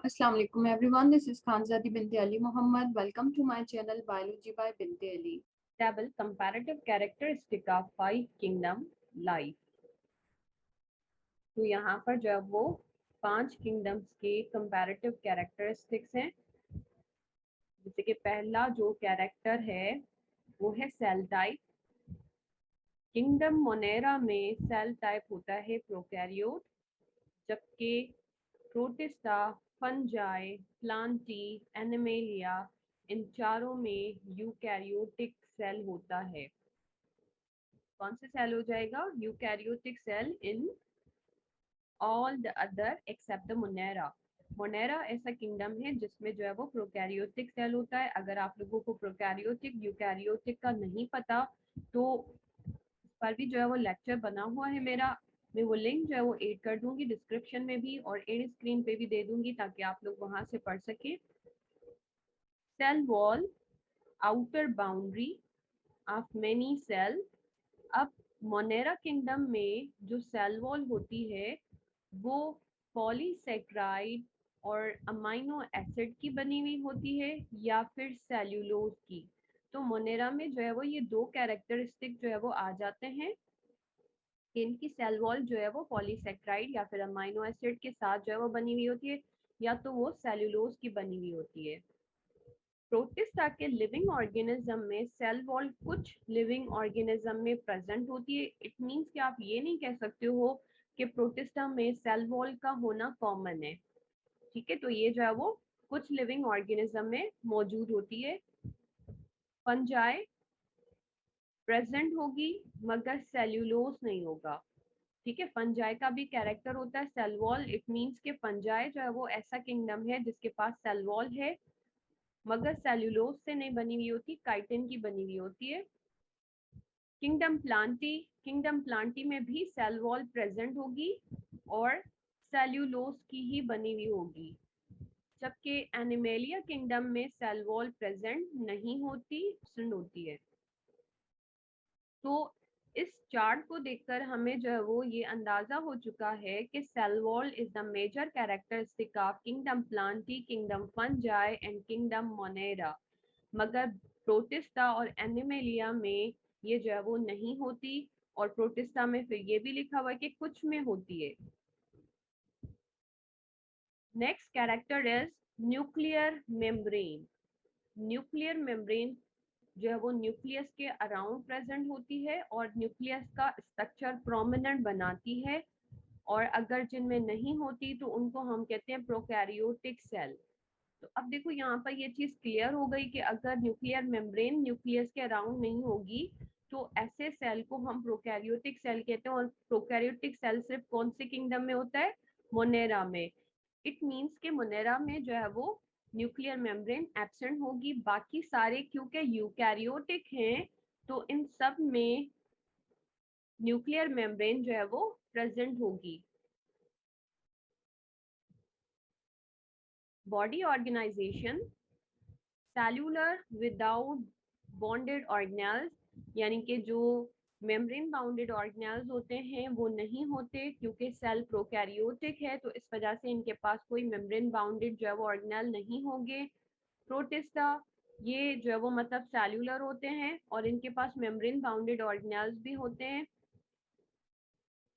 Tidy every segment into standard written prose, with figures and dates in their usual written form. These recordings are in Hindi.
Assalamu alaikum everyone. This is Khanzadi Binti Ali Muhammad. Welcome to my channel Biology by Binti Ali. Table comparative characteristic of 5 kingdom life। तो यहाँ पर जो है वो 5 किंगडम्स के कंपैरेटिव कैरेक्टरिस्टिक्स हैं। जैसे कि पहला जो कैरेक्टर है वो है सेल टाइप। किंगडम मोनेरा में सेल टाइप होता है प्रोकैरियोट, जबकि प्रोटिस्टा, फंजाई, प्लांटी, एनिमेलिया इन चारों में यूकैरियोटिक सेल होता है। कौन सा सेल हो जाएगा? Eukaryotic cell in all the other except the monera. Monera ऐसा किंगडम है जिसमें जो है वो प्रोकैरियोटिक सेल होता है। अगर आप लोगों को प्रोकैरियोटिक यूकैरियोटिक का नहीं पता तो इस पर भी जो है वो लेक्चर बना हुआ है मेरा। मैं वो लिंक जो है वो ऐड कर दूंगी डिस्क्रिप्शन में भी और एंड स्क्रीन पे भी दे दूंगी ताकि आप लोग वहां से पढ़ सके। Cell wall, outer boundary of many cell. अब मोनेरा किंगडम में जो सेल वॉल होती है वो पॉलीसेक्राइड और अमाइनो एसिड की बनी हुई होती है या फिर सेल्यूलोज की। तो मोनेरा में जो है वो ये दो कैरेक्टरिस्टिक जो है वो आ जाते हैं। इनकी सेल वॉल जो है वो पॉलीसेक्राइड या फिर अमाइनो एसिड के साथ जो है वो बनी हुई होती है या तो वो सेल्यूलोज की बनी हुई होती है। प्रोटिस्टा के लिविंग ऑर्गेनिज्म में सेल वॉल कुछ लिविंग ऑर्गेनिज्म में प्रेजेंट होती है। इट मींस कि आप ये नहीं कह सकते हो कि प्रोटिस्टा में सेल वॉल का होना कॉमन है। ठीक है, तो ये जो है वो कुछ लिविंग ऑर्गेनिज्म में मौजूद होती है। फंजाई प्रेजेंट होगी मगर सेल्यूलोज नहीं होगा। ठीक है, फंजाई का भी कैरेक्टर होता है सेल वॉल। इट मींस कि फंजाई जो है वो ऐसा किंगडम है जिसके पास सेल वॉल है मगर सेल्यूलोज से नहीं बनी हुई होती, काइटिन की बनी हुई होती है। किंगडम प्लांटी में भी सेल वॉल प्रेजेंट होगी और सेल्यूलोज की ही बनी हुई होगी, जबकि एनिमेलिया किंगडम में सेल वॉल प्रेजेंट नहीं होती, एब्सेंट होती है। तो इस चार्ट को देखकर हमें जो है वो ये अंदाजा हो चुका है कि cell wall is the major characteristic of kingdom plantae, kingdom fungi and kingdom monera. मगर प्रोटिस्टा और एनिमेलिया में ये जो है वो नहीं होती और प्रोटिस्टा में फिर ये भी लिखा हुआ है कि कुछ में होती है। Next character is nuclear membrane. Nuclear membrane जो है वो न्यूक्लियस के अराउंड प्रेजेंट होती है और न्यूक्लियस का स्ट्रक्चर प्रोमिनेंट बनाती है, और अगर जिनमें नहीं होती तो उनको हम कहते हैं प्रोकैरियोटिक सेल। तो अब देखो यहाँ पर ये चीज क्लियर हो गई कि अगर न्यूक्लियर मेम्ब्रेन न्यूक्लियस के अराउंड नहीं होगी तो ऐसे सेल को हम प्रोकैरियोटिक सेल कहते हैं। और प्रोकैरियोटिक सेल सिर्फ कौन से किंगडम में होता है? मोनेरा में। इट मींस के मोनेरा में जो है वो न्यूक्लियर मेम्ब्रेन एब्सेंट होगी। बाकी सारे क्योंकि यूकैरियोटिक हैं तो इन सब में न्यूक्लियर मेम्ब्रेन जो है वो प्रेजेंट होगी। Body organization, cellular without bonded organelles, यानी कि जो मेम्ब्रेन बाउंडेड ऑर्गेनेल्स होते हैं वो नहीं होते क्योंकि सेल प्रोकैरियोटिक है, तो इस वजह से इनके पास कोई मेम्ब्रेन बाउंडेड जो है वो ऑर्गेनेल नहीं होंगे। प्रोटिस्टा ये जो है वो मतलब सेल्यूलर होते हैं और इनके पास मेम्ब्रेन बाउंडेड ऑर्गेनेल्स भी होते हैं।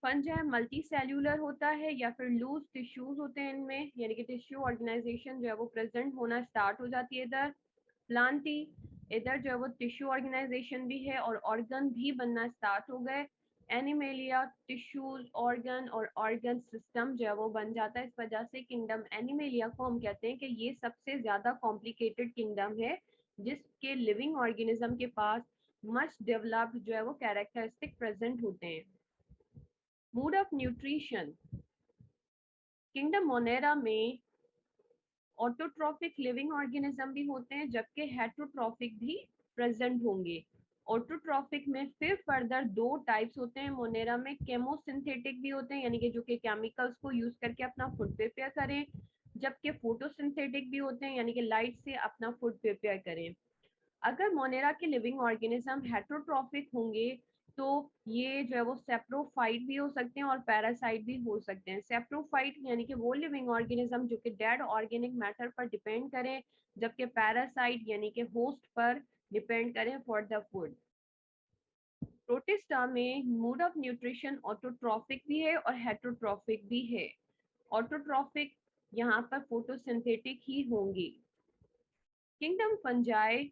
फंजाई मल्टी सेल्यूलर होता है या फिर लूज टिश्यूज होते हैं इनमें, यानी कि टिश्यू ऑर्गेनाइजेशन जो है वो प्रेजेंट होना स्टार्ट हो जाती है इधर। प्लांटी इधर जो है वो टिश्यू ऑर्गेनाइजेशन भी है और ऑर्गन भी बनना स्टार्ट हो गए। एनिमेलिया टिश्यूज, ऑर्गन और ऑर्गन सिस्टम जो है वो बन जाता है। इस वजह से किंगडम एनिमेलिया को हम कहते हैं कि ये सबसे ज्यादा कॉम्प्लिकेटेड किंगडम है जिसके लिविंग ऑर्गेनिज्म के पास मच डेवलप्ड जो है वो कैरेक्टरिस्टिक प्रेजेंट होते हैं। Mood off nutrition, kingdom Monera में ऑटोट्रॉफिक लिविंग ऑर्गेनिज्म भी होते हैं जबकि हेटरोट्रॉफिक भी प्रेजेंट होंगे। ऑटोट्रॉफिक में फिर फर्दर दो टाइप्स होते हैं मोनेरा में। केमोसिंथेटिक भी होते हैं यानी कि जो कि केमिकल्स को यूज करके अपना फूड प्रिपेयर करें, जबकि फोटोसिंथेटिक भी होते हैं यानी कि लाइट से अपना फूड प्रिपेयर करें। अगर मोनेरा के लिविंग ऑर्गेनिज्म हेटरोट्रॉफिक होंगे तो ये जो है वो सेप्रोफाइट भी हो सकते हैं और पैरासाइट भी हो सकते हैं। सेप्रोफाइट यानी कि वो लिविंग ऑर्गेनिज्म जो कि डेड ऑर्गेनिक मैटर पर डिपेंड करें, जबकि पैरासाइट यानी कि होस्ट पर डिपेंड करें फॉर द फूड। प्रोटिस्टा में मोड ऑफ न्यूट्रिशन ऑटोट्रॉफिक भी है और हेटरोट्रॉफिक भी है। ऑटोट्रॉफिक यहाँ पर फोटोसिंथेटिक ही होंगी। किंगडम फंजाई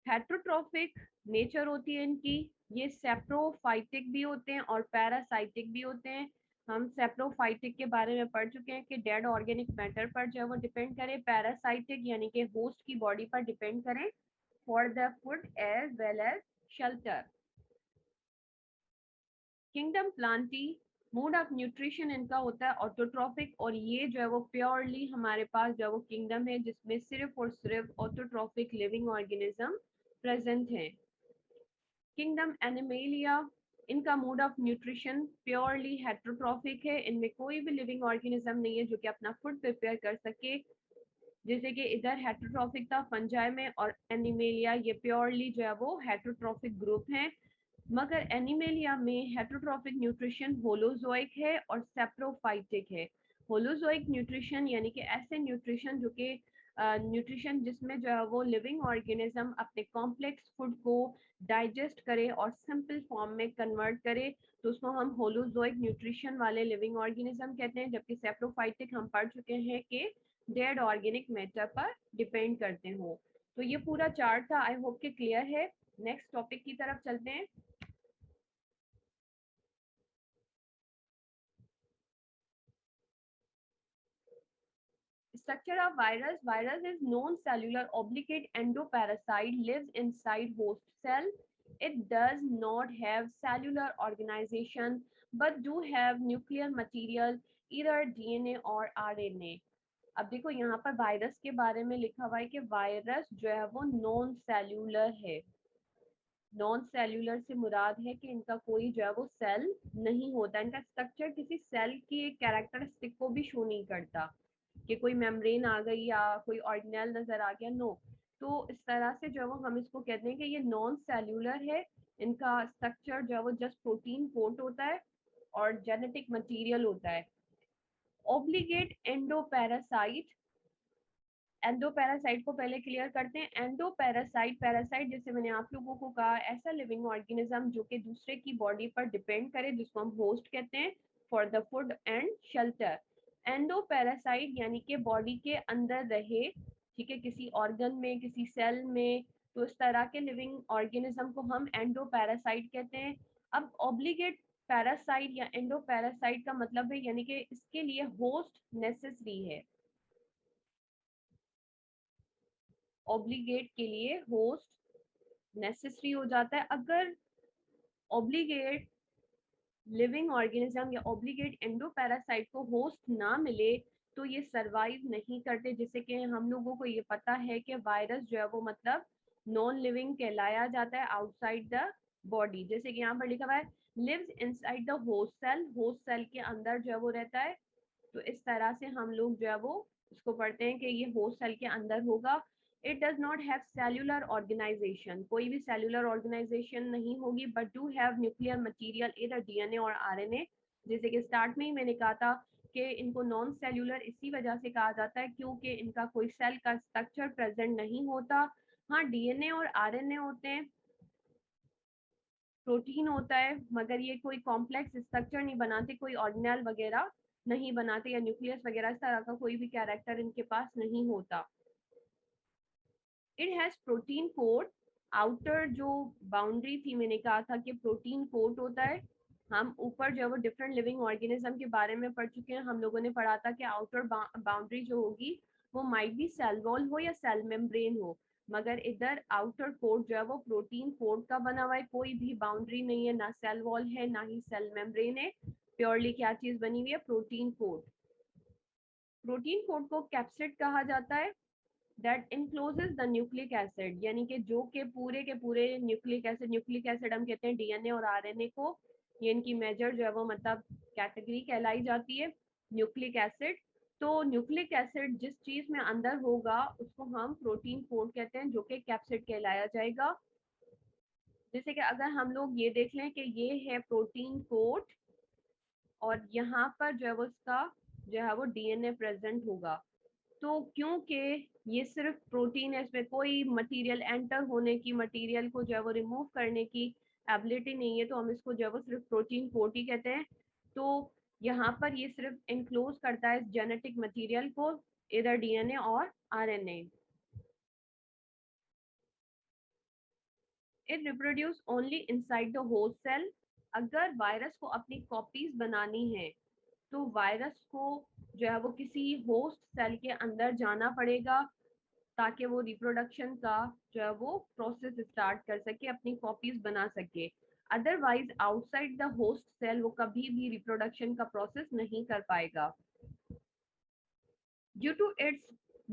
हेटरोट्रॉफिक नेचर होती है इनकी, ये सेप्रोफाइटिक भी होते हैं और पैरासाइटिक भी होते हैं। हम सेप्रोफाइटिक के बारे में पढ़ चुके हैं कि डेड ऑर्गेनिक मैटर पर जो है वो डिपेंड करें, पैरासाइटिक यानी कि होस्ट की बॉडी पर डिपेंड करें for the food as well as shelter. Kingdom plantae mode of nutrition इनका होता है ऑटोट्रॉफिक, और ये जो है वो प्योरली हमारे पास जो है वो किंगडम है जिसमें सिर्फ और सिर्फ ऑटोट्रॉफिक लिविंग ऑर्गेनिज्म प्रेजेंट हैं। किंगडम एनिमेलिया, इनका mode of nutrition purely heterotrophic है, इनमें कोई भी लिविंग ऑर्गेनिज्म नहीं है जो कि अपना फूड प्रिपेयर कर सके। जैसे कि इधर हेटरोट्रॉफिक था फंजाई में, और एनिमेलिया ये प्योरली जो है वो हेटरोट्रॉफिक ग्रुप है। मगर एनिमेलिया में हेटरोट्रॉफिक न्यूट्रिशन होलोजोइक है और सेप्रोफाइटिक है। होलोजोइक न्यूट्रिशन यानी कि ऐसे न्यूट्रिशन जो कि न्यूट्रिशन जिसमें जो है वो लिविंग ऑर्गेनिज्म अपने कॉम्प्लेक्स फूड को डाइजेस्ट करे और सिंपल फॉर्म में कन्वर्ट करे, तो उसको हम होलोजोइक न्यूट्रिशन वाले लिविंग ऑर्गेनिज्म कहते हैं। जबकि सेप्रोफाइटिक हम पढ़ चुके हैं कि डेड ऑर्गेनिक मैटर पर डिपेंड करते हो। तो ये पूरा चार्ट था, आई होप कि क्लियर है। नेक्स्ट टॉपिक की तरफ चलते हैं। Structure of virus. Virus is non-cellular obligate endoparasite, lives inside host cell. It does not have cellular organization but do have nuclear material, either DNA or RNA. अब देखो यहाँ पर वायरस के बारे में लिखा हुआ है कि वायरस जो है वो नॉन सेल्यूलर है। नॉन सेल्यूलर से मुराद है कि इनका कोई जो है वो सेल नहीं होता, इनका स्ट्रक्चर किसी सेल की एक कैरेक्टरिस्टिक को भी शो नहीं करता कि कोई मेम्ब्रेन आ गई या कोई ऑर्गेनेल नजर आ गया, नो। तो इस तरह से जो है वो हम इसको कहते हैं कि ये नॉन सेल्यूलर है। इनका स्ट्रक्चर जो है वो जस्ट प्रोटीन कोट होता है और जेनेटिक मटेरियल होता है। ऑब्लिगेट एंडोपैरासाइट, एंडोपैरासाइट को पहले क्लियर करते हैं। एंडोपैरासाइट, पैरासाइट जैसे मैंने आप लोगों को कहा, ऐसा लिविंग ऑर्गेनिज्म जो कि दूसरे की बॉडी पर डिपेंड करे, जिसको हम होस्ट कहते हैं for the food and shelter. Endoparasite यानी कि बॉडी के अंदर रहे, ठीक है, किसी ऑर्गन में, किसी सेल में, तो इस तरह के लिविंग ऑर्गेनिज्म को हम एंडोपैरासाइट कहते हैं। अब ऑब्लिगेट पैरासाइट या एंडोपैरासाइट का मतलब है यानी कि इसके लिए होस्ट नेसेसरी है। ऑब्लिगेट के लिए होस्ट नेसेसरी हो जाता है। अगर ऑब्लिगेट लिविंग ऑर्गेनिज्म या ऑब्लिगेट एंडोपैरासाइट को होस्ट ना मिले तो ये सरवाइव नहीं करते। जैसे कि हम लोगों को ये पता है कि वायरस जो है वो मतलब नॉन लिविंग कहलाया जाता है आउटसाइड द बॉडी। जैसे कि यहाँ पर लिखा हुआ है lives inside the host cell, host cell के अंदर जो है वो रहता है। तो इस तरह से हम लोग जो है वो इसको पढ़ते हैं कि ये होस्ट सेल के अंदर होगा। It does not have cellular organization, कोई भी सेल्यूलर ऑर्गेनाइजेशन नहीं होगी, but do have nuclear material, इधर डीएनए और आरएनए। जैसे कि स्टार्ट में ही मैंने कहा था कि इनको नॉन सेल्यूलर इसी वजह से कहा जाता है क्योंकि इनका कोई सेल का स्ट्रक्चर प्रेजेंट नहीं होता। हाँ, डीएनए और आरएनए होते हैं, प्रोटीन होता है, मगर ये कोई कॉम्प्लेक्स स्ट्रक्चर नहीं बनाते, कोई ऑर्गेनेल वगैरह नहीं बनाते या न्यूक्लियस वगैरह इस तरह का कोई भी कैरेक्टर इनके पास नहीं होता। It has protein coat, outer जो बाउंड्री थी मैंने कहा था कि प्रोटीन कोट होता है। हम ऊपर जो वो डिफरेंट लिविंग ऑर्गेनिज्म के बारे में पढ़ चुके हैं, हम लोगों ने पढ़ा था कि आउटर बाउंड्री जो होगी वो माइट भी सेल वॉल हो या सेल मेम्ब्रेन हो, मगर इधर आउटर कोट जो है वो प्रोटीन कोट का बना हुआ है। कोई भी बाउंड्री नहीं है, ना सेल वॉल है ना ही सेल मेम्ब्रेन है, प्योरली क्या चीज बनी हुई है, प्रोटीन कोट। प्रोटीन कोट को कैप्सिड कहा जाता है, दैट इनक्लोजेस द न्यूक्लिक एसिड, यानी कि जो के पूरे न्यूक्लिक एसिड हम कहते हैं डीएनए और आरएनए को, ये इनकी मेजर जो है वो मतलब कैटेगरी कहलाई जाती है न्यूक्लिक एसिड। तो न्यूक्लिक एसिड जिस चीज में अंदर होगा उसको हम प्रोटीन कोड कहते हैं जो कि कैप्सिड कहलाया जाएगा। जैसे कि अगर हम लोग ये देख लें कि ये है प्रोटीन कोड और यहाँ पर जो है वो उसका जो है वो डीएनए प्रेजेंट होगा, तो क्योंकि ये सिर्फ प्रोटीन है, इसमें कोई मटेरियल एंटर होने की, मटेरियल को जो है वो रिमूव करने की एबिलिटी नहीं है, तो हम इसको जो है वो सिर्फ प्रोटीन कोड ही कहते हैं। तो यहाँ पर ये सिर्फ इंक्लोज करता है जेनेटिक मटेरियल को, इधर डीएनए और RNA. It reproduce only inside the host cell. अगर वायरस को अपनी कॉपीज बनानी है तो वायरस को जो है वो किसी होस्ट सेल के अंदर जाना पड़ेगा ताकि वो रिप्रोडक्शन का जो है वो प्रोसेस स्टार्ट कर सके, अपनी कॉपीज बना सके। Otherwise outside the host cell वो कभी भी रिप्रोडक्शन का प्रोसेस नहीं कर पाएगा। Due to its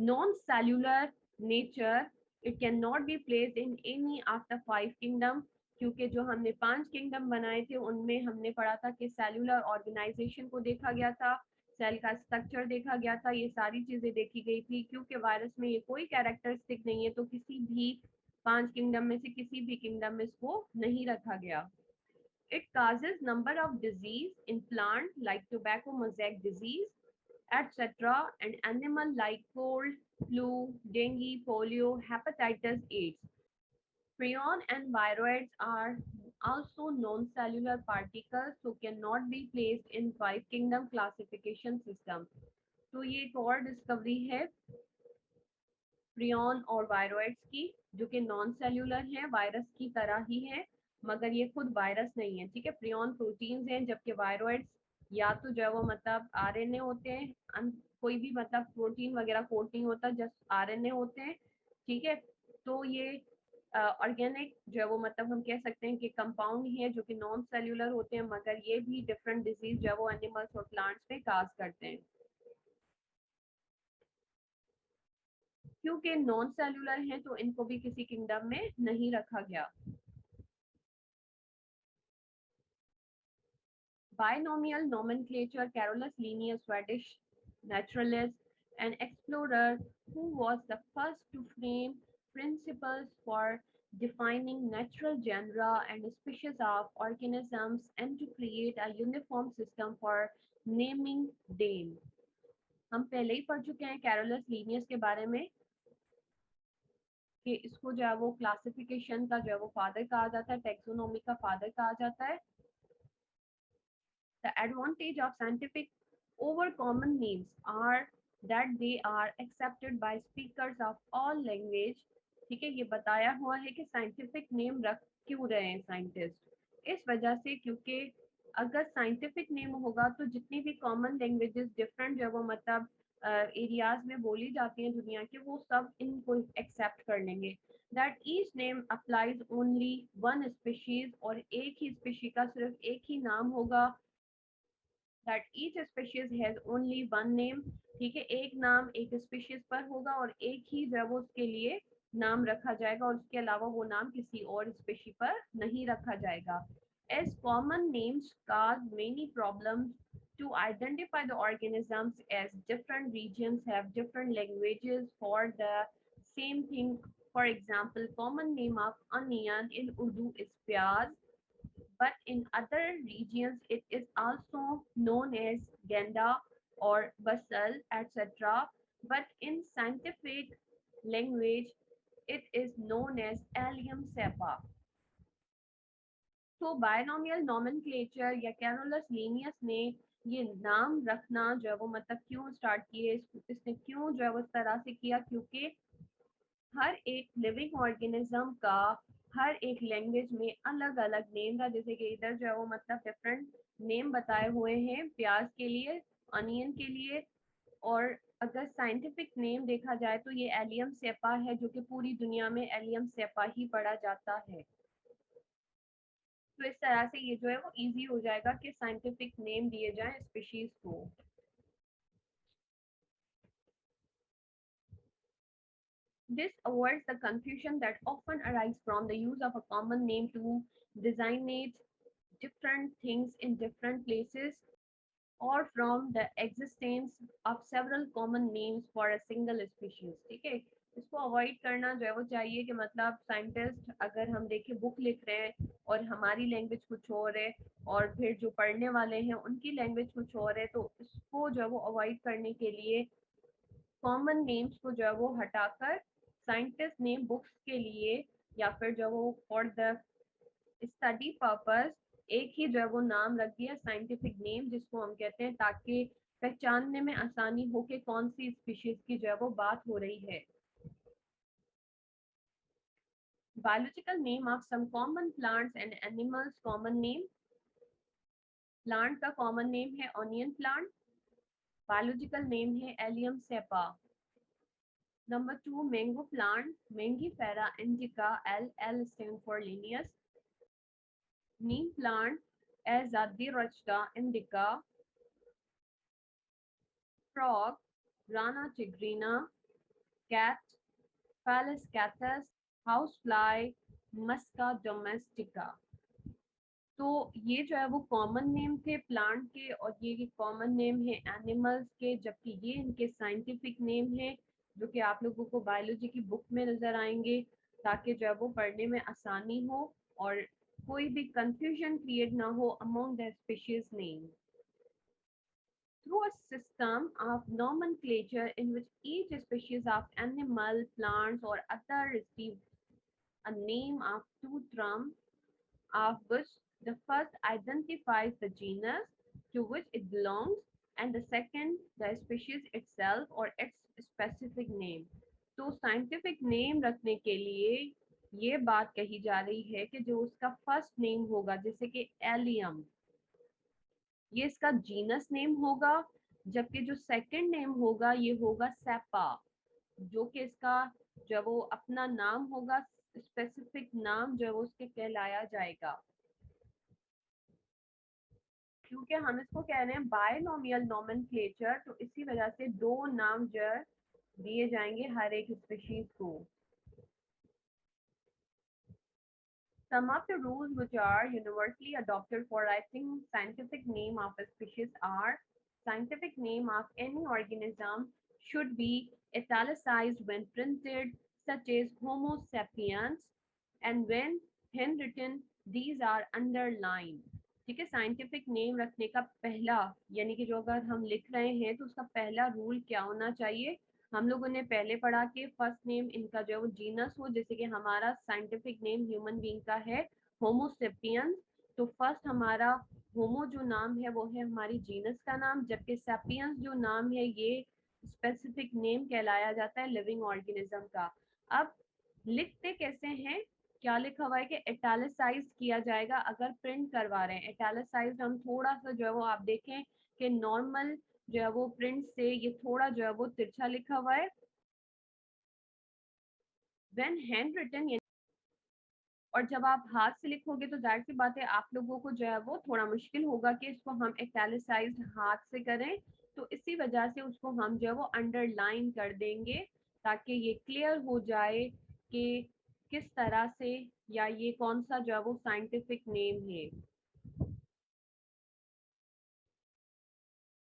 non-cellular nature, it cannot be placed in any of the five kingdom। क्योंकि जो हमने 5 किंगडम बनाए थे उनमें हमने पढ़ा था कि सेलुलर ऑर्गेनाइजेशन को देखा गया था, सेल का स्ट्रक्चर देखा गया था, ये सारी चीजें देखी गई थी। क्योंकि वायरस में ये कोई कैरेक्टरिस्टिक नहीं है तो किसी भी 5 किंगडम में से किसी भी किंगडम में इसको नहीं रखा गया। It causes number of disease in plant like tobacco mosaic disease, etc. and animal like cold, flu, dengue, polio, hepatitis AIDS. Prion and viroids are also non-cellular particles so cannot be placed in five kingdom classification system। तो ये एक और डिस्कवरी है प्रियन और वायरॉइड्स की, जो कि नॉन सेल्यूलर है, वायरस की तरह ही है मगर ये खुद वायरस नहीं है। ठीक है, प्रियन प्रोटीन्स हैं जबकि वायरॉइड्स या तो जो है वो मतलब आरएनए होते हैं, कोई भी मतलब प्रोटीन वगैरह कोड नहीं होता, जस्ट आरएनए होते हैं। ठीक है, तो ये ऑर्गेनिक जो है वो मतलब हम कह सकते हैं कि कंपाउंड ही है जो कि नॉन सेल्यूलर होते हैं मगर ये भी डिफरेंट डिजीज जो है वो एनिमल्स और प्लांट्स में काज करते हैं। क्योंकि नॉन सेल्यूलर हैं तो इनको भी किसी किंगडम में नहीं रखा गया। Binomial nomenclature, Carolus Linnaeus, Swedish naturalist and explorer who was the first to frame principles for defining natural genera and species of organisms and to create a uniform system for naming them। हम पहले ही पढ़ चुके हैं कैरोलस लीनियस के बारे में कि इसको जो है वो क्लासिफिकेशन का जो है वो फादर कहा जाता है, टेक्सोनॉमी का फादर कहा जाता है। The advantage of scientific over common names are that they are accepted by speakers of all language। ठीक है, ये बताया हुआ है कि साइंटिफिक नेम रख क्यों रहे हैं साइंटिस्ट, इस वजह से क्योंकि अगर साइंटिफिक नेम होगा तो जितनी भी कॉमन लैंग्वेजेस डिफरेंट जो वो मतलब एरियाज में बोली जाती हैं दुनिया के, वो सब इनको एक्सेप्ट कर लेंगे। That each name applies only one species, और एक ही स्पीशी का सिर्फ एक ही नाम होगा। That each species has only one name. ठीक है, एक नाम एक स्पीशीज पर होगा और एक ही जो है वो उसके लिए नाम रखा जाएगा और उसके अलावा वो नाम किसी और स्पीशी पर नहीं रखा जाएगा। As common names cause many problems to identify the organisms, as different regions have different languages for the same thing। For example, common name of onion in Urdu is pyaz, but in other regions it is also known as ganda or basal, etc. But in scientific language it is known as allium cepa। तो बायनोमियल नोमेनक्लेचर या कैरोलस लीनियस ने ये नाम रखना जो है वो मतलब क्यों स्टार्ट किए, इसने क्यों जो है वो इस तरह से किया, क्योंकि हर एक लिविंग ऑर्गेनिज्म का हर एक लैंग्वेज में अलग अलग नेम था। जैसे कि इधर जो है वो मतलब डिफरेंट नेम बताए हुए हैं प्याज के लिए, अनियन के लिए, और अगर साइंटिफिक नेम देखा जाए तो ये एलियम सेपा है जो कि पूरी दुनिया में एलियम सेपा ही पढ़ा जाता है। तो इस तरह से ये जो है वो इजी हो जाएगा कि साइंटिफिक नेम दिए जाएं स्पीशीज को। This avoids the confusion that often arises from the use of a common name to designate different things in different places, or from the existence of several common names for a single species। ठीक है, इसको अवॉइड करना जो है वो चाहिए कि मतलब साइंटिस्ट अगर हम देखें बुक लिख रहे हैं और हमारी लैंग्वेज कुछ और है और फिर जो पढ़ने वाले हैं उनकी लैंग्वेज कुछ और है, तो इसको जो है वो अवॉइड करने के लिए कॉमन नेम्स को जो है वो हटाकर साइंटिस्ट नेम बुक्स के लिए या फिर जो वो फॉर द स्टडी पर्पस एक ही जो है वो नाम रख दिया साइंटिफिक नेम जिसको हम कहते हैं, ताकि पहचानने में आसानी हो कि कौन सी स्पीशीज की जो है वो बात हो रही है। Biological name of some common plants and animals. Common name, plant का कॉमन नेम है ऑनियन प्लांट, बायोलॉजिकल नेम है allium cepa. Number 2, mango plant, Mangifera indica, L stand for Linnaeus. Neem plant, Azadirachta indica. Frog, Rana tigrina. Cat, Phallus catus, housefly, Musca domestica। तो ये जो है वो कॉमन नेम थे प्लांट के और ये कॉमन नेम है एनिमल्स के, जबकि ये इनके साइंटिफिक नेम है जो कि आप लोगों को बायोलॉजी की बुक में नजर आएंगे, ताकि जो है वो पढ़ने में आसानी हो और कोई भी कंफ्यूजन क्रिएट ना हो among the species name. Through a system of nomenclature in which each species of animal, plants, or other receives a name of two terms, of which the first identifies the genus to which it belongs, and the second the species itself or its specific name। तो साइंटिफिक नेम रखने के लिए ये बात कही जा रही है कि जो उसका फर्स्ट नेम होगा, जैसे कि एलियम, ये इसका जीनस नेम होगा, जबकि जो सेकंड नेम होगा ये होगा सेपा, जो कि इसका जो वो अपना नाम होगा, स्पेसिफिक नाम जो वो उसके कहलाया जाएगा। क्योंकि हम इसको कह रहे हैं बायनोमियल नोमेनक्लेचर, तो इसी वजह से दो नाम जो दिए जाएंगे हर एक स्पीशीज को। Some of the rules which are universally adopted for writing scientific name of a species are: scientific name of any organism should be italicized when printed, such as Homo sapiens, and when handwritten, these are underlined। ठीक है, साइंटिफिक नेम रखने का पहला, यानी कि जो अगर हम लिख रहे हैं तो उसका पहला रूल क्या होना चाहिए, हम लोगों ने पहले पढ़ा कि फर्स्ट नेम इनका जो है वो जीनस हो, जैसे कि हमारा साइंटिफिक नेम ह्यूमन बीइंग का है होमो सेपियंस, तो फर्स्ट हमारा होमो जो नाम है वो है हमारी जीनस का नाम, जबकि सेपियंस जो नाम है ये स्पेसिफिक नेम कहलाया जाता है लिविंग ऑर्गेनिज्म का। अब लिखते कैसे हैं, क्या लिखा हुआ है कि इटैलिसाइज किया जाएगा अगर प्रिंट करवा रहे हैं। इटैलिसाइज हम थोड़ा सा जो है वो आप देखें कि नॉर्मल जो है वो प्रिंट से ये थोड़ा जो है वो तिरछा लिखा हुआ है। व्हेन हैंड रिटन, और जब आप हाथ से लिखोगे तो जाहिर सी बात है आप लोगों को जो है वो थोड़ा मुश्किल होगा कि इसको हम इटैलिसाइज्ड हाथ से करें, तो इसी वजह से उसको हम जो है वो अंडरलाइन कर देंगे ताकि ये क्लियर हो जाए कि किस तरह से या ये कौन सा जो है वो साइंटिफिक नेम है।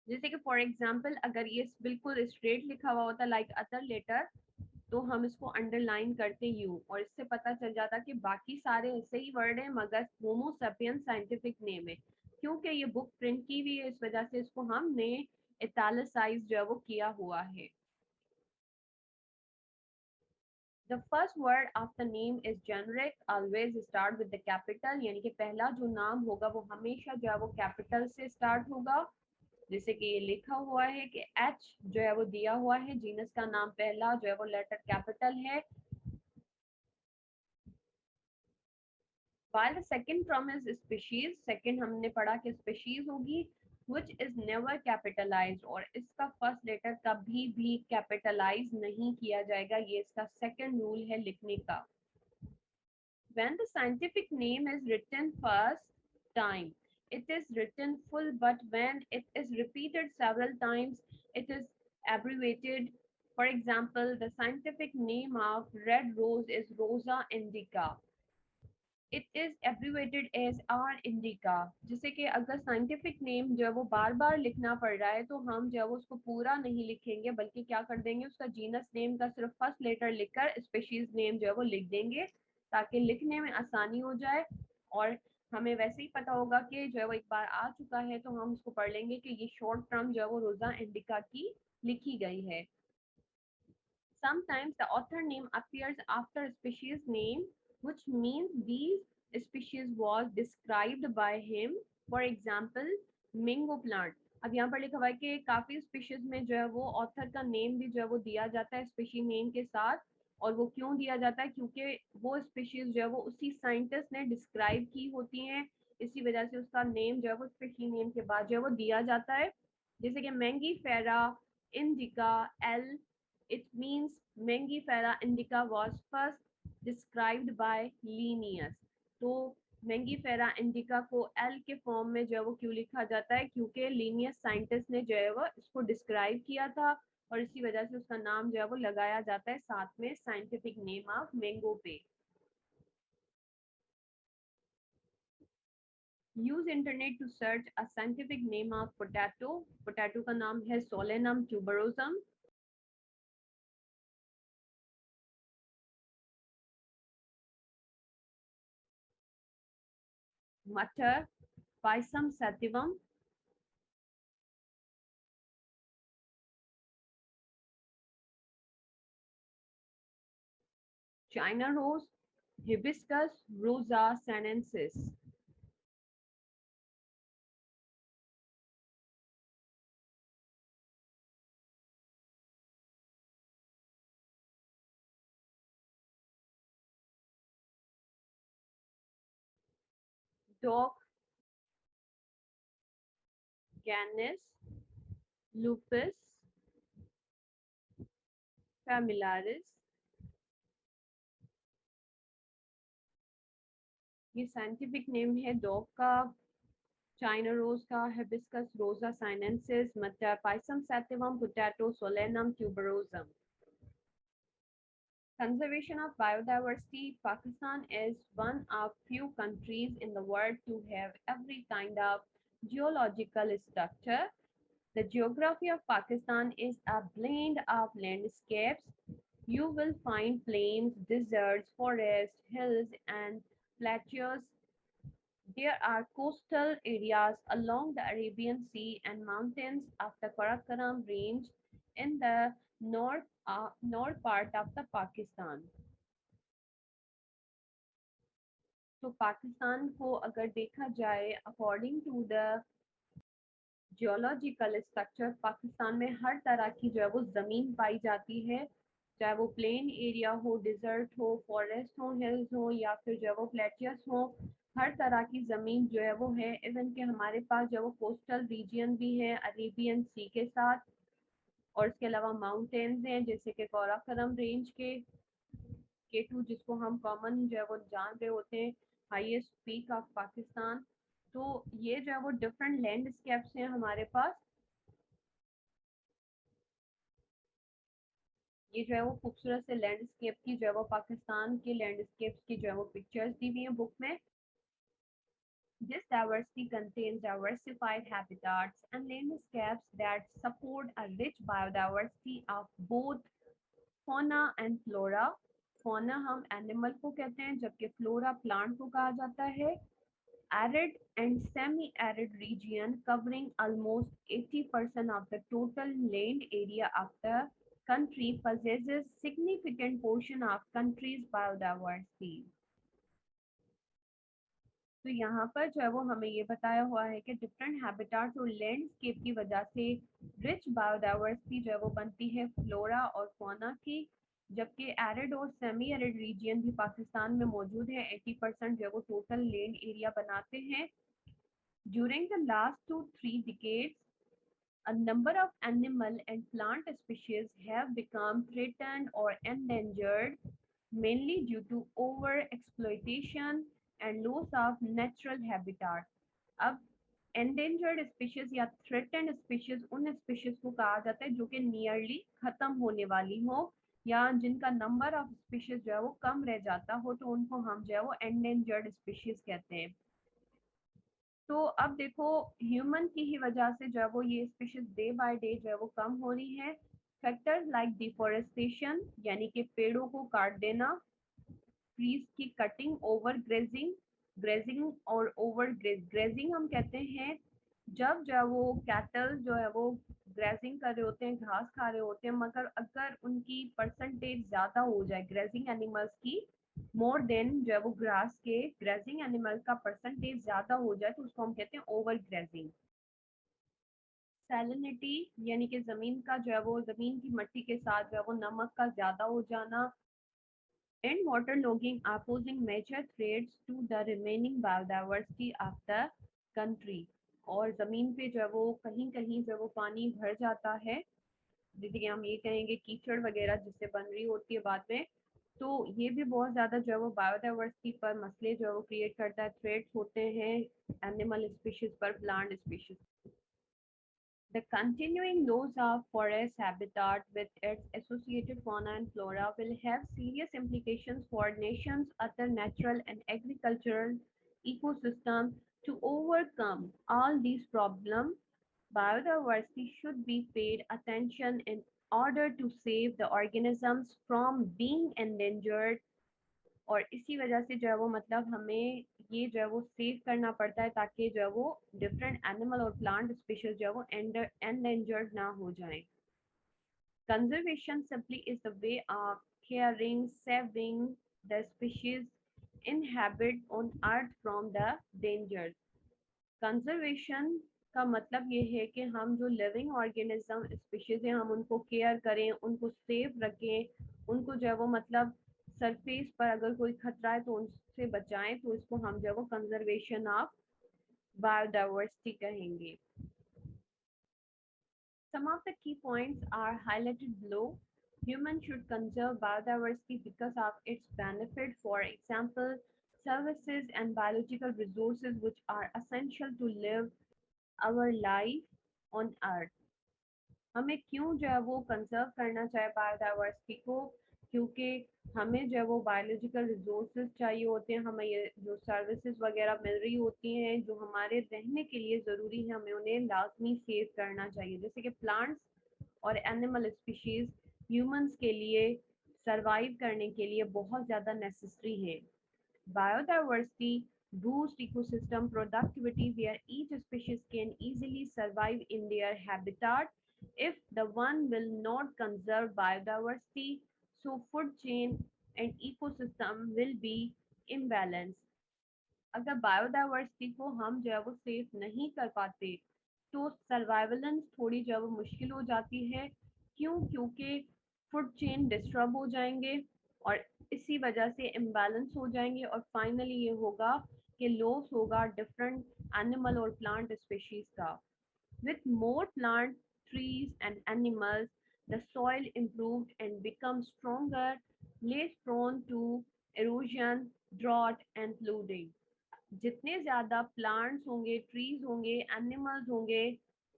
जैसे कि फॉर एग्जांपल अगर ये बिल्कुल स्ट्रेट लिखा हुआ होता लाइक अदर लेटर, तो हम इसको अंडरलाइन करते यू, और इससे पता चल जाता कि बाकी सारे ऐसे ही वर्ड है मगर होमो सेपियंस साइंटिफिक नेम है। क्योंकि ये बुक प्रिंट की हुई है इस वजह से इसको हमने इटैलिसाइज जो है वो किया हुआ है। The first word of the name is generic, always start with the capital, यानी कि पहला जो नाम होगा वो हमेशा जो है वो कैपिटल से स्टार्ट होगा। जैसे कि ये लिखा हुआ है कि H जो है वो दिया हुआ है, जीनस का नाम पहला जो है वो लेटर कैपिटल है। While the second term is species, second हमने पढ़ा कि species होगी which is never capitalized, और इसका फर्स्ट लेटर कभी भी कैपिटलाइज नहीं किया जाएगा, ये इसका सेकंड रूल है लिखने का। When the scientific name is written first time, it is written full, but when it is repeated several times, it is abbreviated. For example, the scientific name of red rose is Rosa indica. It is abbreviated as R indica. जिसे कि अगर साइंटिफिक नेम जो है वो बार बार लिखना पड़ रहा है तो हम जो है वो उसको पूरा नहीं लिखेंगे, बल्कि क्या कर देंगे, उसका जीनस नेम का सिर्फ फर्स्ट लेटर लिखकर स्पीशीज नेम जो है वो लिख देंगे, ताकि लिखने में आसानी हो जाए। और हमें वैसे ही पता होगा कि जो है वो एक बार आ चुका है तो हम उसको पढ़ लेंगे कि ये शॉर्ट टर्म जो है वो रोजा इंडिका की लिखी गई है। Sometimes the author name appears after a species name, which means these species was described by him. For example, mango plant. अब यहाँ पर लिखा हुआ है कि काफी स्पीशीज में जो है वो ऑथर का नेम भी जो है वो दिया जाता है स्पीशी नेम के साथ। और वो क्यों दिया जाता है, क्योंकि वो स्पीशीज जो है वो उसी साइंटिस्ट ने डिस्क्राइब की होती हैं, इसी वजह से उसका नेम जो है वो स्पीशी नेम के बाद जो है वो दिया जाता है। जैसे कि मैंगी फेरा indica L, it means Mangifera indica was first described by Linnaeus. तो Mangifera indica को L के फॉर्म में जो है वो क्यों लिखा जाता है, क्योंकि लीनियस साइंटिस्ट ने जो है वो इसको डिस्क्राइब किया था और इसी वजह से उसका नाम जो है वो लगाया जाता है साथ में साइंटिफिक नेम ऑफ मैंगो पे। Use internet to search a scientific name of potato. Potato का नाम है सोलेनम ट्यूबरोसम। मटर pisum sativum. China rose, Hibiscus rosa sinensis. Dock, Canis, Lupus familiaris। ये साइंटिफिक नेम है डॉग का, चाइना रोज का, हिबिस्कस रोजा साइनेंसिस, मटर pisum sativum, potato Solanum tuberosum. Conservation of biodiversity. Pakistan is one of few countries in the world to have every kind of geological structure. The geography of Pakistan is a blend of landscapes. You will find plains, deserts, forests, hills, and plateaus. There are coastal areas along the Arabian Sea and mountains of the Karakoram Range in the north part of the Pakistan. तो पाकिस्तान को अगर देखा जाए according to the geological structure, Pakistan में हर तरह की जो है वो ज़मीन पाई जाती है, चाहे वो प्लेन एरिया हो, डिजर्ट हो, फॉरेस्ट हो, हिल्स हो या फिर जो है वो प्लेटियस हो। हर तरह की ज़मीन जो है वो है। इवन के हमारे पास जो है वो कोस्टल रीजन भी है अरेबियन सी के साथ, और इसके अलावा माउंटेन्स हैं जैसे कि काराकोरम रेंज के K2, जिसको हम कॉमन जो है वो जान रहे होते हैं हाईएस्ट पीक ऑफ पाकिस्तान। तो ये जो है वो डिफरेंट लैंडस्केप्स हैं हमारे पास। ये जो है वो खूबसूरत से लैंडस्केप की जो है वो पाकिस्तान के लैंडस्केप्स की जो है वो पिक्चर्स दी हुई हैं बुक में। This diversity contains diversified habitats and landscapes that support a rich biodiversity of both fauna and flora. Fauna हम एनिमल को कहते हैं, जबकि फ्लोरा प्लांट को कहा जाता है। Arid and semi-arid region covering almost 80% of the total land area of the country possesses significant portion of country's biodiversity. तो यहाँ पर जो है वो हमें ये बताया हुआ है कि डिफरेंट हैबिटाट्स और लैंडस्केप की वजह से रिच बायोडाइवर्सिटी जो है वो बनती है फ्लोरा और फौना की, जबकि एरिड और सेमी एरिड रीजन भी पाकिस्तान में मौजूद है। 80% जो है वो टोटल लैंड एरिया बनाते हैं। During the last 2-3 decades, a number of animal and plant species have become threatened or endangered, mainly due to over-exploitation and loss of natural habitat. अब endangered species या threatened species उन species को कहा जाता है जो कि नियरली खत्म होने वाली हो, या जिनका नंबर ऑफ स्पीशीज जो है वो कम रह जाता हो, तो उनको हम जो है वो एंडेंजर्ड स्पीशीज कहते हैं। तो अब देखो, ह्यूमन की ही वजह से जो है वो ये स्पीशीज डे बाय डे जो है वो कम हो रही है। फैक्टर्स लाइक डिफोरेस्टेशन यानी कि पेड़ों को काट देना, ट्रीज की कटिंग, ओवर ग्रेजिंग, ग्रेजिंग और ओवर ग्रेजिंग हम कहते हैं जब जो है वो कैटल जो है वो ग्रेजिंग कर रहे होते हैं, घास खा रहे होते हैं, मगर अगर उनकी परसेंटेज ज्यादा हो जाए ग्रेजिंग एनिमल्स की, मोर देन जो है वो ग्रास के ग्रेजिंग एनिमल्स का परसेंटेज ज्यादा हो जाए, तो उसको हम कहते हैं ओवर ग्रेजिंग। सैलिनिटी यानी कि जमीन का जो है वो, जमीन की मिट्टी के साथ जो है वो नमक का ज्यादा हो जाना, and waterlogging are posing major threats to the remaining biodiversity of the country। और जमीन पे जो है वो कहीं कहीं जो है वो पानी भर जाता है, जैसे कि हम ये कहेंगे कीचड़ वगैरह जिससे बन रही होती है बाद में, तो ये भी बहुत ज्यादा जो है वो बायोडाइवर्सिटी पर मसले जो है वो क्रिएट करता है, थ्रेट्स होते हैं एनिमल स्पीशीज पर, plant species. The continuing loss of forest habitat with its associated fauna and flora will have serious implications for nations' other natural and agricultural ecosystems. To overcome all these problems, biodiversity should be paid attention in order to save the organisms from being endangered। और इसी वजह से जो है वो मतलब हमें ये जो है वो सेव करना पड़ता है, ताकि जो है वो डिफरेंट एनिमल और प्लांट स्पीशीज जो है वो एंडेंजर्ड ना हो जाएं। Conservation simply is the way of caring, saving the species inhabit on earth from the dangers। Conservation का मतलब ये है कि हम जो लिविंग ऑर्गेनिज्म स्पीशीज हैं, हम उनको केयर करें, उनको सेफ रखें, उनको जो है वो मतलब सरफेस पर अगर कोई खतरा है तो उनसे बचाएं, तो इसको हम जो है वो कंजर्वेशन ऑफ बायोडाइवर्सिटी कहेंगे। Some of the key points are highlighted below. Humans should conserve biodiversity because of its benefit. For example, services and biological resources which are essential to live our life on earth। हमें क्यों जो है वो कंजर्व करना चाहिए बायोडाइवर्सिटी को, क्योंकि हमें जो है वो बायोलॉजिकल रिसोर्सेज चाहिए होते हैं, हमें ये जो सर्विसेज वगैरह मिल रही होती हैं जो हमारे रहने के लिए ज़रूरी है, हमें उन्हें लाजमी सेव करना चाहिए। जैसे कि प्लांट्स और एनिमल स्पीशीज ह्यूमंस के लिए सरवाइव करने के लिए बहुत ज़्यादा नेसेसरी है। Biodiversity boosts ecosystem productivity where each species can easily survive in their habitat. If the one will not conserve biodiversity, so food chain and ecosystem will be imbalanced। अगर बायोडाइवर्सिटी को हम जो है वो सेफ नहीं कर पाते, तो सर्वाइवलेंस थोड़ी जो है वो मुश्किल हो जाती है। क्यों? क्योंकि फूड चेन डिस्टर्ब हो जाएंगे और इसी वजह से इम्बैलेंस हो जाएंगे, और फाइनली ये होगा कि लॉस होगा डिफरेंट एनिमल और प्लांट स्पीशीज का। With more plants, trees and animals, the soil improved and becomes stronger, less prone to erosion, drought and flooding। जितने ज्यादा प्लांट्स होंगे, ट्रीज होंगे, एनिमल्स होंगे,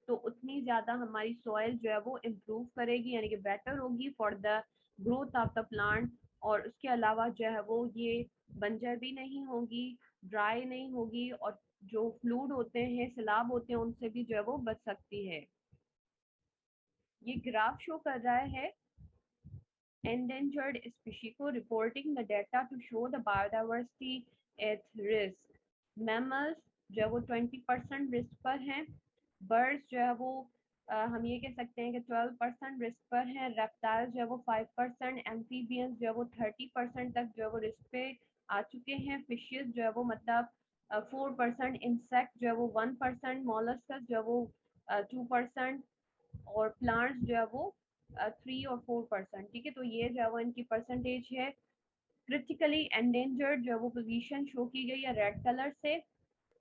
तो उतनी ज्यादा हमारी सॉइल जो है वो इम्प्रूव करेगी, यानी कि बेटर होगी for the growth of the plant. और उसके अलावा जो है वो ये बंजर भी नहीं होगी, ड्राई नहीं होगी, और जो फ्लूड होते हैं, सैलाब होते हैं, उनसे भी जो है वो बच सकती है। ये ग्राफ शो कर रहा है endangered species को, reporting the data to show the biodiversity at risk। mammals जो है वो 20% रिस्क पर हैं, बर्ड्स जो है वो हम ये कह सकते हैं कि 12% रिस्क पर हैं, रेप्टाइल्स जो है वो 5%, एम्फीबियंस जो है वो 30% तक जो है वो रिस्क पे आ चुके हैं, फिशेस जो है वो मतलब 4%, इंसेक्ट जो है वो 1%, मॉलस्कस जो है वो 2%, और प्लांट्स जो है वो 3 और 4%। ठीक है, तो ये जो है वो इनकी परसेंटेज है। क्रिटिकली एंडेंजर्ड जो है वो पोजीशन शो की गई है रेड कलर से।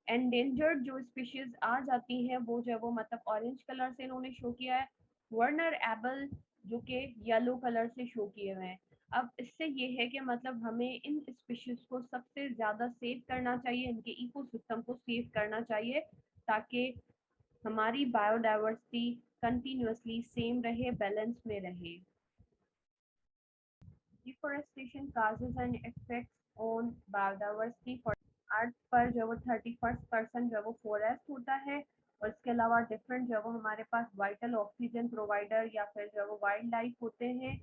एंडेंजर्ड जो स्पीशीज आ जाती हैं वो जो है वो मतलब ऑरेंज कलर से इन्होंने शो किया है। वर्नर एबल जो कि येलो कलर से शो किए हुए हैं। अब इससे ये है कि मतलब हमें इन स्पीशीज को सबसे ज़्यादा सेव करना चाहिए, इनके इकोसिस्टम को सेव करना चाहिए, ताकि हमारी बायोडाइवर्सिटी कंटिन्यूअसली सेम रहे, बैलेंस में रहे। Deforestation causes and effects on biodiversity for अर्थ पर जो वो 31% जो वो फॉरेस्ट होता है, और इसके अलावा डिफरेंट जो वो हमारे पास वाइटल ऑक्सीजन प्रोवाइडर या फिर जो वो वाइल्ड लाइफ होते हैं।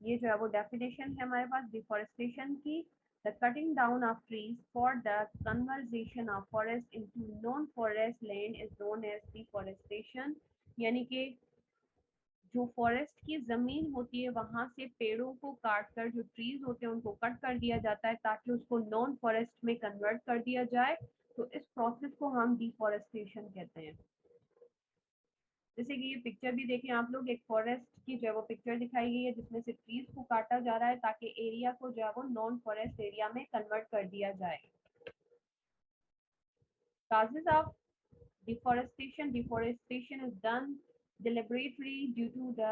ये जो है वो डेफिनेशन है हमारे पास डिफॉरेस्टेशन की। The cutting down of trees for the conversion of forest into non forest land is known as deforestation. यानी कि जो फॉरेस्ट की जमीन होती है वहां से पेड़ों को काट कर जो ट्रीज होते हैं उनको कट कर दिया जाता है ताकि उसको नॉन फॉरेस्ट में कन्वर्ट कर दिया जाए। तो इस प्रोसेस को हम डिफॉरेस्टेशन कहते हैं। जैसे कि ये पिक्चर भी देखें आप लोग, एक फॉरेस्ट की जो है वो पिक्चर दिखाई गई है जिसमें से ट्रीज को काटा जा रहा है ताकि एरिया को जो है वो नॉन फॉरेस्ट एरिया में कन्वर्ट कर दिया जाए। Causes of deforestation is done deliberately due to the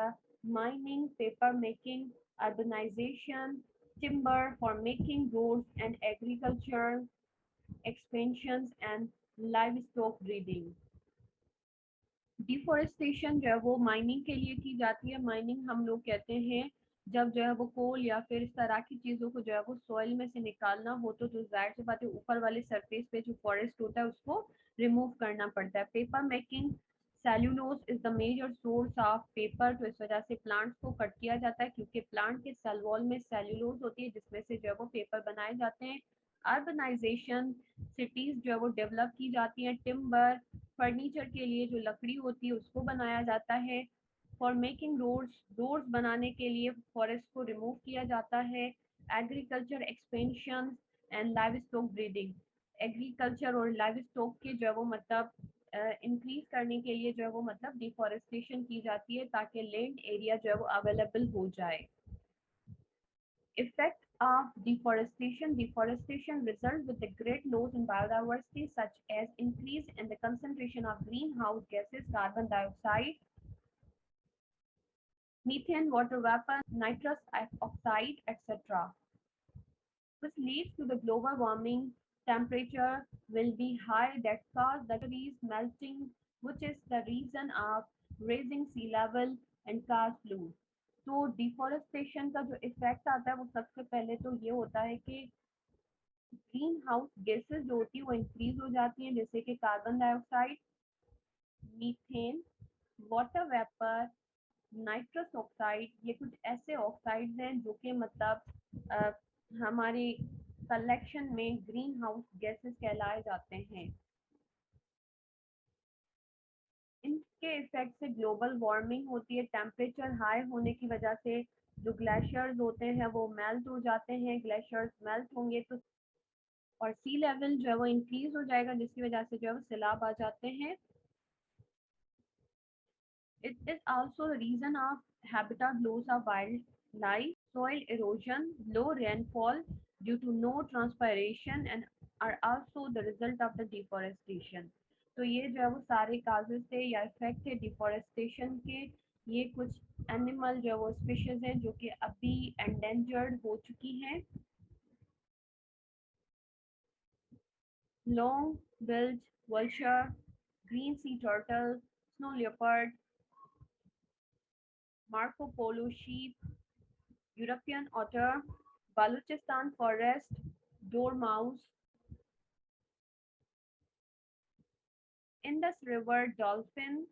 mining, paper making, urbanization, timber for making roads, and agriculture expansions and livestock breeding. Deforestation जो है वो माइनिंग के लिए की जाती है। माइनिंग हम लोग कहते हैं जब जो है वो कोल या फिर इस तरह की चीज़ों को जो है वो सॉइल में से निकालना हो तो जाहिर सी बात है ऊपर वाले सरफेस पे जो फॉरेस्ट होता है उसको रिमूव करना पड़ता है। Paper making, cellulose is the major source of paper, तो इस वजह से प्लांट्स को कट किया जाता है क्योंकि प्लांट के सेल वॉल में सेल्यूलोज होती है जिसमें से जो है वो पेपर बनाए जाते हैं। अर्बनाइजेशन, सिटीज जो है वो डेवलप की जाती हैं। टिम्बर, फर्नीचर के लिए जो लकड़ी होती है उसको बनाया जाता है। फॉर मेकिंग रोड्स, रोड्स बनाने के लिए फॉरेस्ट को रिमूव किया जाता है। Agriculture expansion and live stock breeding, agriculture और लाइव स्टॉक के जो है वो मतलब इंक्रीज करने के लिए जो है वो मतलब डिफॉरेस्टेशन की जाती है ताकि लैंड एरिया जो है वो अवेलेबल हो जाए। Effect of deforestation. Deforestation results with the great loss in biodiversity such as increase in the concentration of greenhouse gases, carbon dioxide, methane, water vapor, nitrous oxide, etc. Which leads to the global warming. Temperature will be high that cause the trees melting, which is the reason of raising sea level and cause flood. तो डिफॉरेस्टेशन का जो इफेक्ट आता है वो सबसे पहले तो ये होता है कि ग्रीन हाउस गैसेस जो होती है वो इंक्रीज हो जाती हैं, जैसे कि carbon dioxide, methane, water vapour, nitrous oxide. ये कुछ ऐसे ऑक्साइड्स हैं जो कि मतलब हमारे कलेक्शन में ग्रीन हाउस गैसेस कहलाए जाते हैं। इनके इफेक्ट से ग्लोबल वार्मिंग होती है। टेम्परेचर हाई होने की वजह से जो ग्लेशियर्स होते हैं वो मेल्ट हो जाते हैं। ग्लेशियर्स मेल्ट होंगे तो और सी लेवल जो है वो इंक्रीज हो जाएगा जिसकी वजह से जो है वो सैलाब आ जाते हैं। It is also the reason of habitat loss of wildlife, soil erosion, low rainfall due to no transpiration, and are also the result of the deforestation. तो ये जो है वो सारे काजेस थे या इफेक्ट थे डिफॉरेस्टेशन के। ये कुछ एनिमल जो है वो स्पीशीज हैं जो कि अभी एंडेंजर्ड हो चुकी हैं। long-billed vulture, green sea turtle, snow leopard, Marco Polo sheep, European otter, Baluchistan forest, dormouse, Indus River dolphin,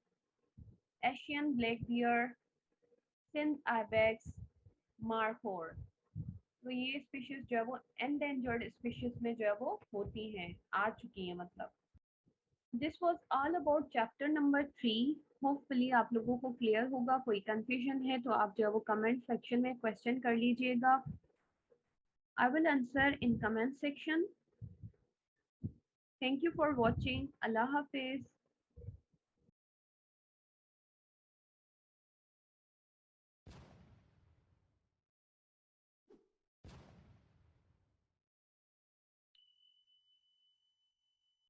Asian black bear, Sindh ibex, markhor। तो ये स्पीशीज जो है वो एंडेंजर्ड स्पीशीज में जो है वो होती हैं, आ चुकी हैं मतलब। This was all about chapter number 3। Hopefully आप लोगों को क्लियर होगा। कोई कंफ्यूजन है तो आप जो है वो कमेंट सेक्शन में क्वेश्चन कर लीजिएगा। I will answer in comment section. Thank you for watching. Allah Hafiz.